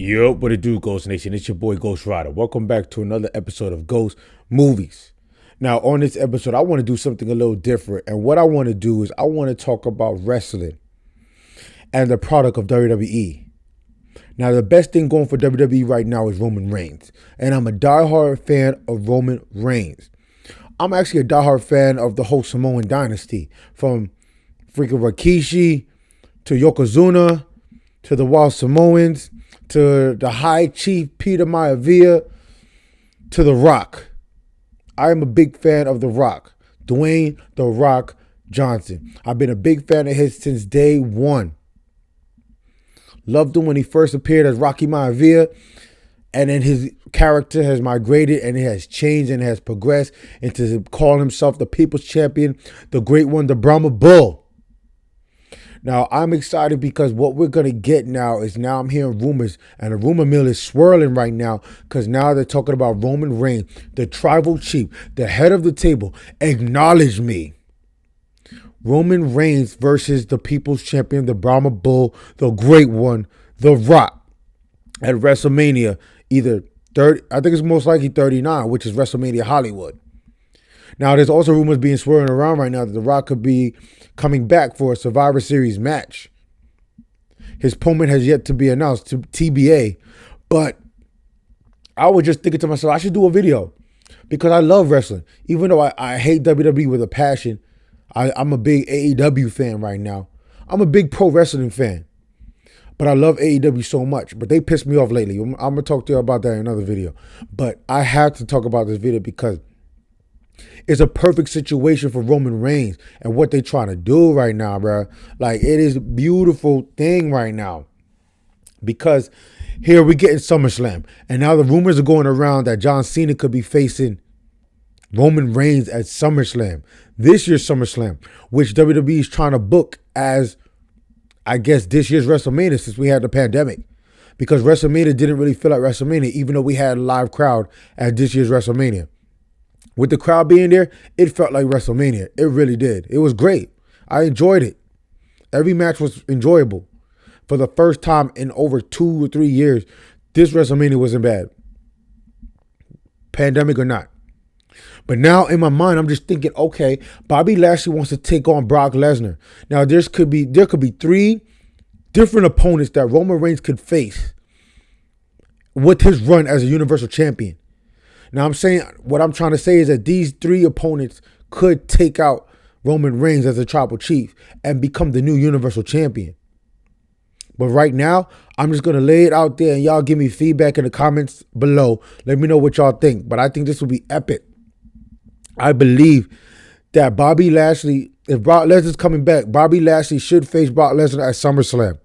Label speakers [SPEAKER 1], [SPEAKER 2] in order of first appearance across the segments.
[SPEAKER 1] Yo, what it do, Ghost Nation? It's your boy Ghost Rider. Welcome back to another episode of Ghost Movies. Now, on this episode, I want to do something a little different. And what I want to do is I want to talk about wrestling and the product of WWE. Now, the best thing going for WWE right now is Roman Reigns. And I'm a diehard fan of Roman Reigns. I'm actually a diehard fan of the whole Samoan dynasty. From freaking Rikishi to Yokozuna to the Wild Samoans, to the High Chief Peter Maivia, to The Rock. I am a big fan of The Rock, Dwayne The Rock Johnson. I've been a big fan of his since day one. Loved him when he first appeared as Rocky Maivia, and then his character has migrated and it has changed and has progressed into calling himself the People's Champion, the Great One, the Brahma Bull. Now, I'm excited because what we're going to get now is now I'm hearing rumors, and the rumor mill is swirling right now because now they're talking about Roman Reigns, the tribal chief, the head of the table. Acknowledge me. Roman Reigns versus the People's Champion, the Brahma Bull, the Great One, The Rock at WrestleMania, either 30, I think it's most likely 39, which is WrestleMania Hollywood. Now, there's also rumors being swirling around right now that The Rock could be coming back for a Survivor Series match. His opponent has yet to be announced, to TBA. But I was just thinking to myself, I should do a video because I love wrestling. Even though I hate WWE with a passion, I'm a big AEW fan right now. I'm a big pro wrestling fan. But I love AEW so much. But they pissed me off lately. I'm going to talk to you about that in another video. But I have to talk about this video because it's a perfect situation for Roman Reigns and what they're trying to do right now, bro. Like, it is a beautiful thing right now. Because here we get in SummerSlam. And now the rumors are going around that John Cena could be facing Roman Reigns at SummerSlam. This year's SummerSlam, which WWE is trying to book as, I guess, this year's WrestleMania since we had the pandemic. Because WrestleMania didn't really feel like WrestleMania, even though we had a live crowd at this year's WrestleMania. With the crowd being there, it felt like WrestleMania. It really did. It was great. I enjoyed it. Every match was enjoyable. For the first time in over 2 or 3 years, this WrestleMania wasn't bad. Pandemic or not. But now in my mind, I'm just thinking, okay, Bobby Lashley wants to take on Brock Lesnar. Now there could be 3 different opponents that Roman Reigns could face with his run as a Universal Champion. Now, what I'm trying to say is that these 3 opponents could take out Roman Reigns as a tribal chief and become the new Universal Champion. But right now, I'm just going to lay it out there and y'all give me feedback in the comments below. Let me know what y'all think. But I think this will be epic. I believe that Bobby Lashley, if Brock Lesnar's coming back, Bobby Lashley should face Brock Lesnar at SummerSlam.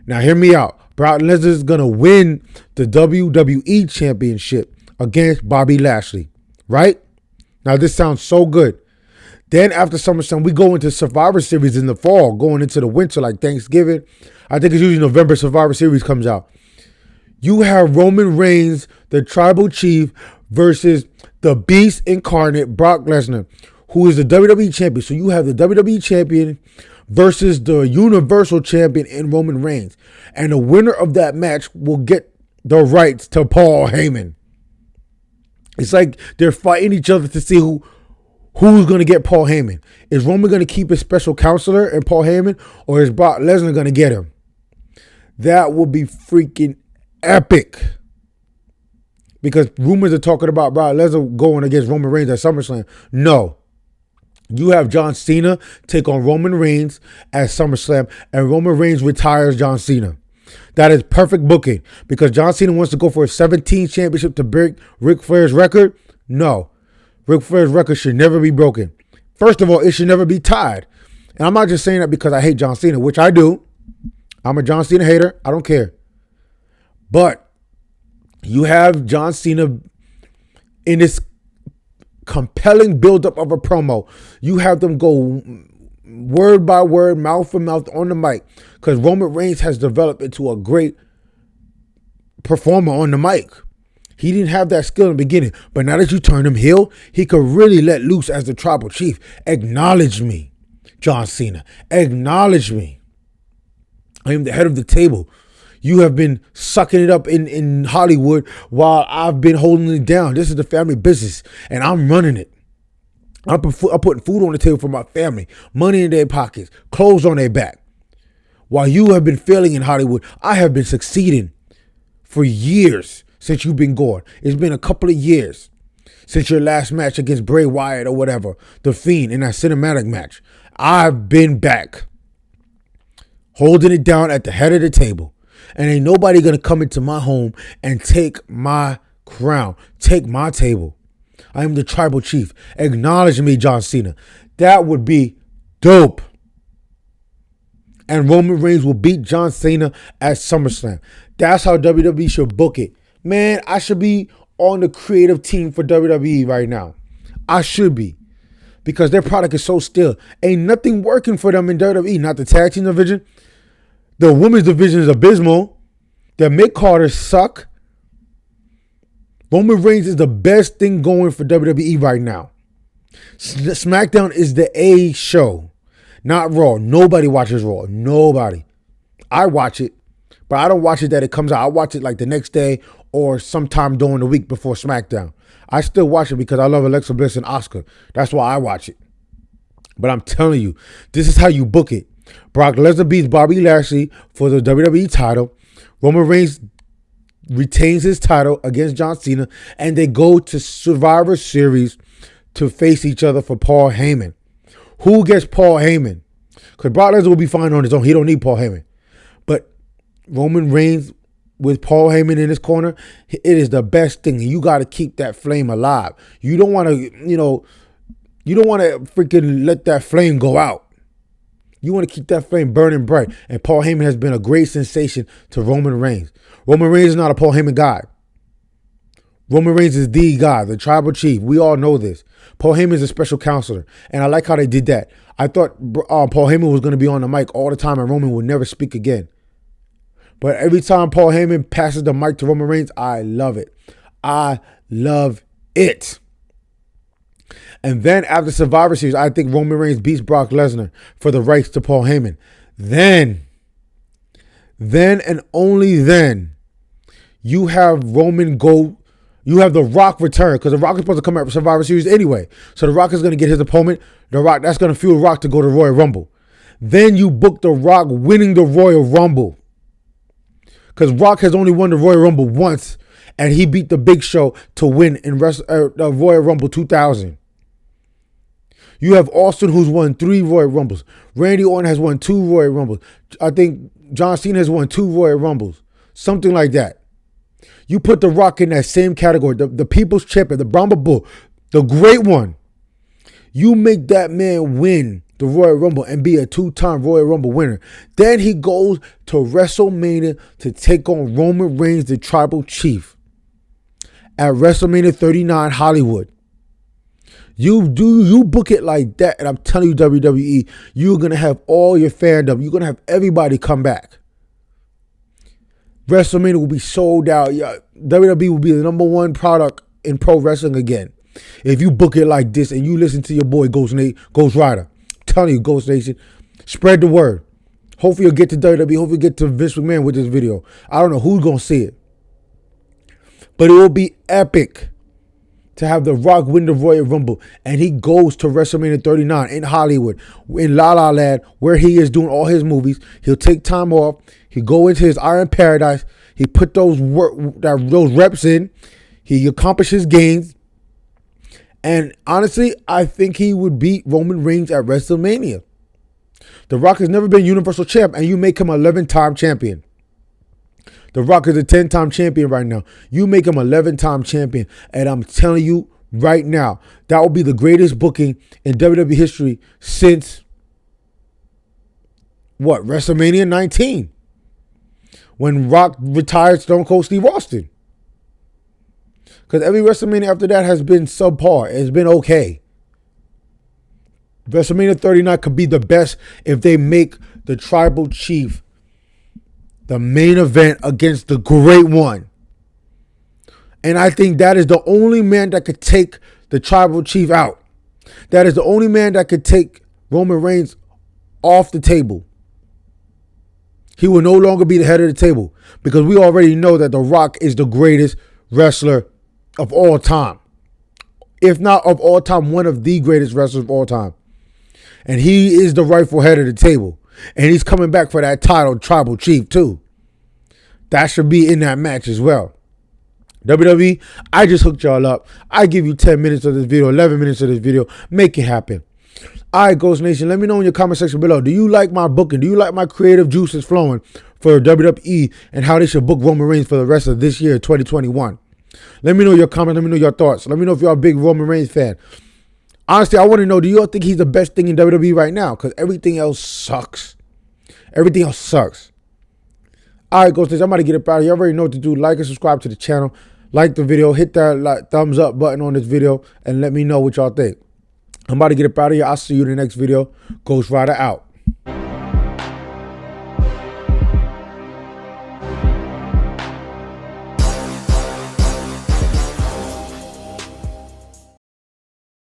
[SPEAKER 1] Now, hear me out. Brock Lesnar is going to win the WWE Championship against Bobby Lashley, right? Now, this sounds so good. Then after SummerSlam, we go into Survivor Series in the fall, going into the winter, like Thanksgiving. I think it's usually November Survivor Series comes out. You have Roman Reigns, the tribal chief, versus the beast incarnate, Brock Lesnar, who is the WWE champion. So you have the WWE champion versus the Universal champion in Roman Reigns. And the winner of that match will get the rights to Paul Heyman. It's like they're fighting each other to see who's going to get Paul Heyman. Is Roman going to keep his special counselor and Paul Heyman, or is Brock Lesnar going to get him? That would be freaking epic. Because rumors are talking about Brock Lesnar going against Roman Reigns at SummerSlam. No. You have John Cena take on Roman Reigns at SummerSlam, and Roman Reigns retires John Cena. That is perfect booking because John Cena wants to go for a 17 championship to break Ric Flair's record. No, Ric Flair's record should never be broken. First of all, it should never be tied. And I'm not just saying that because I hate John Cena, which I do. I'm a John Cena hater. I don't care. But you have John Cena in this compelling buildup of a promo. You have them go word by word, mouth for mouth on the mic, because Roman Reigns has developed into a great performer on the mic. He didn't have that skill in the beginning, but now that you turn him heel, he could really let loose as the tribal chief. Acknowledge me, John Cena. Acknowledge me. I am the head of the table. You have been sucking it up in Hollywood while I've been holding it down. This is the family business, and I'm running it. I'm putting food on the table for my family, money in their pockets, clothes on their back. While you have been failing in Hollywood, I have been succeeding for years since you've been gone. It's been a couple of years since your last match against Bray Wyatt or whatever, The Fiend, in that cinematic match. I've been back, holding it down at the head of the table. And ain't nobody going to come into my home and take my crown, take my table. I am the tribal chief. Acknowledge me, John Cena. That would be dope. And Roman Reigns will beat John Cena at SummerSlam. That's how WWE should book it. Man, I should be on the creative team for WWE right now. I should be. Because their product is so still. Ain't nothing working for them in WWE. Not the tag team division. The women's division is abysmal. The mid-carders suck. Roman Reigns is the best thing going for WWE right now. SmackDown is the A show. Not Raw. Nobody watches Raw. Nobody. I watch it. But I don't watch it that it comes out. I watch it like the next day or sometime during the week before SmackDown. I still watch it because I love Alexa Bliss and Asuka. That's why I watch it. But I'm telling you, this is how you book it. Brock Lesnar beats Bobby Lashley for the WWE title. Roman Reigns retains his title against John Cena. And they go to Survivor Series to face each other for Paul Heyman. Who gets Paul Heyman? Because Brock Lesnar will be fine on his own. He don't need Paul Heyman. But Roman Reigns with Paul Heyman in his corner, it is the best thing. You got to keep that flame alive. You don't want to, you don't want to freaking let that flame go out. You want to keep that flame burning bright. And Paul Heyman has been a great sensation to Roman Reigns. Roman Reigns is not a Paul Heyman guy. Roman Reigns is the guy, the tribal chief. We all know this. Paul Heyman is a special counselor. And I like how they did that. I thought Paul Heyman was going to be on the mic all the time and Roman would never speak again. But every time Paul Heyman passes the mic to Roman Reigns, I love it. I love it. And then after Survivor Series, I think Roman Reigns beats Brock Lesnar for the rights to Paul Heyman. Then and only then, you have Roman go, you have The Rock return, because The Rock is supposed to come out for Survivor Series anyway. So The Rock is going to get his opponent. The Rock, that's going to fuel Rock to go to Royal Rumble. Then you book The Rock winning the Royal Rumble. Because Rock has only won the Royal Rumble once, and he beat the Big Show to win in Royal Rumble 2000. You have Austin, who's won 3 Royal Rumbles. Randy Orton has won 2 Royal Rumbles. I think John Cena has won 2 Royal Rumbles. Something like that. You put The Rock in that same category, the People's Champion, the Brahma Bull, the great one. You make that man win the Royal Rumble and be a 2-time Royal Rumble winner. Then he goes to WrestleMania to take on Roman Reigns, the tribal chief, at WrestleMania 39 Hollywood. You book it like that, and I'm telling you, WWE, you're going to have all your fandom. You're going to have everybody come back. WrestleMania will be sold out. Yeah, WWE will be the #1 product in pro wrestling again. If you book it like this and you listen to your boy Ghost Rider. I'm telling you, Ghost Nation, spread the word. Hopefully you'll get to WWE. Hopefully you'll get to Vince McMahon with this video. I don't know who's going to see it. But it will be epic to have The Rock win the Royal Rumble. And he goes to WrestleMania 39 in Hollywood, in La La Land, where he is doing all his movies. He'll take time off. He'll go into his Iron Paradise. He put those reps in. He accomplishes gains. And honestly, I think he would beat Roman Reigns at WrestleMania. The Rock has never been Universal Champ, and you make him 11-time champion. The Rock is a 10-time champion right now. You make him 11-time champion. And I'm telling you right now, that will be the greatest booking in WWE history since, WrestleMania 19. When Rock retired Stone Cold Steve Austin. Because every WrestleMania after that has been subpar. It's been okay. WrestleMania 39 could be the best if they make the tribal chief the main event against the great one. And I think that is the only man that could take the tribal chief out. That is the only man that could take Roman Reigns off the table. He will no longer be the head of the table because we already know that The Rock is the greatest wrestler of all time. If not of all time, one of the greatest wrestlers of all time. And he is the rightful head of the table. And he's coming back for that title, Tribal Chief, too. That should be in that match as well. WWE, I just hooked y'all up. I give you 10 minutes of this video, 11 minutes of this video. Make it happen. All right, Ghost Nation, let me know in your comment section below. Do you like my booking? Do you like my creative juices flowing for WWE and how they should book Roman Reigns for the rest of this year, 2021? Let me know your comments. Let me know your thoughts. Let me know if you're a big Roman Reigns fan. Honestly, I want to know, do you all think he's the best thing in WWE right now? Because everything else sucks. Everything else sucks. All right, Ghost Nation, I'm about to get up out of here. You already know what to do. Like and subscribe to the channel. Like the video. Hit that thumbs up button on this video and let me know what y'all think. I'm about to get up out of here. I'll see you in the next video. Ghost Rider out.